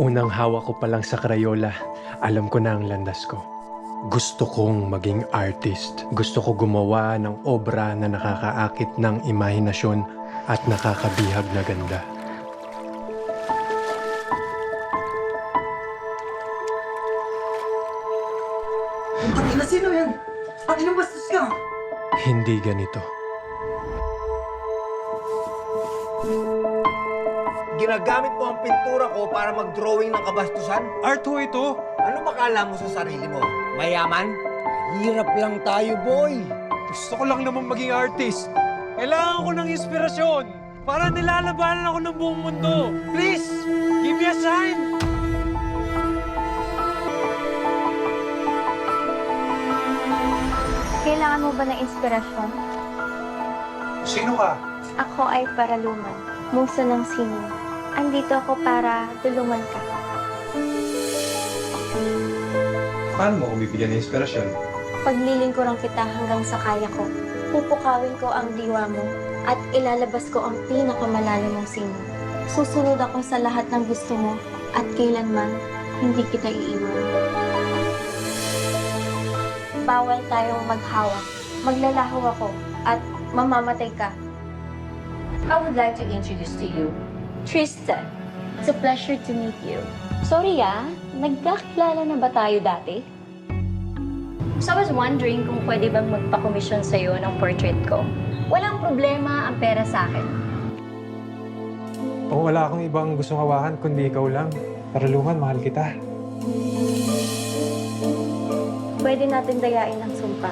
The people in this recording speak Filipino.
Unang hawak ko pa lang sa Crayola, alam ko na ang landas ko. Gusto kong maging artist. Gusto ko gumawa ng obra na nakakaakit ng imahinasyon at nakakabihag na ganda. Ina, sino yan? Ang inang bastos ka! Hindi ganito. Ginagamit mo ang pintura ko para mag-drawing ng kabastusan? Art ho ito. Ano makala mo sa sarili mo? Mayaman? Hirap lang tayo, boy. Gusto ko lang naman maging artist. Kailangan ko ng inspirasyon para nilalabanan ako ng buong mundo. Please, give me a sign. Kailangan mo ba ng inspirasyon? Sino ka? Ako ay paraluman, muso ng sining. Andito ako para tulungan ka. Paano mo kung bibigyan ng inspirasyon? Paglilingkuran kita hanggang sa kaya ko. Pupukawin ko ang diwa mo at ilalabas ko ang pinakamalalim mong sining. Susunod ako sa lahat ng gusto mo at kailanman hindi kita iiwan. Bawal tayong maghawak. Maglalaho ako at mamamatay ka. I would like to introduce to you. Tristan, it's a pleasure to meet you. Sorry nagkakilala na ba tayo dati? So I was wondering kung pwede bang magpa-commission sa'yo ng portrait ko. Walang problema ang pera sa akin. Oh, wala akong ibang gustong hawakan kundi ikaw lang. Paraluman, mahal kita. Pwede natin dayain ang sumpa.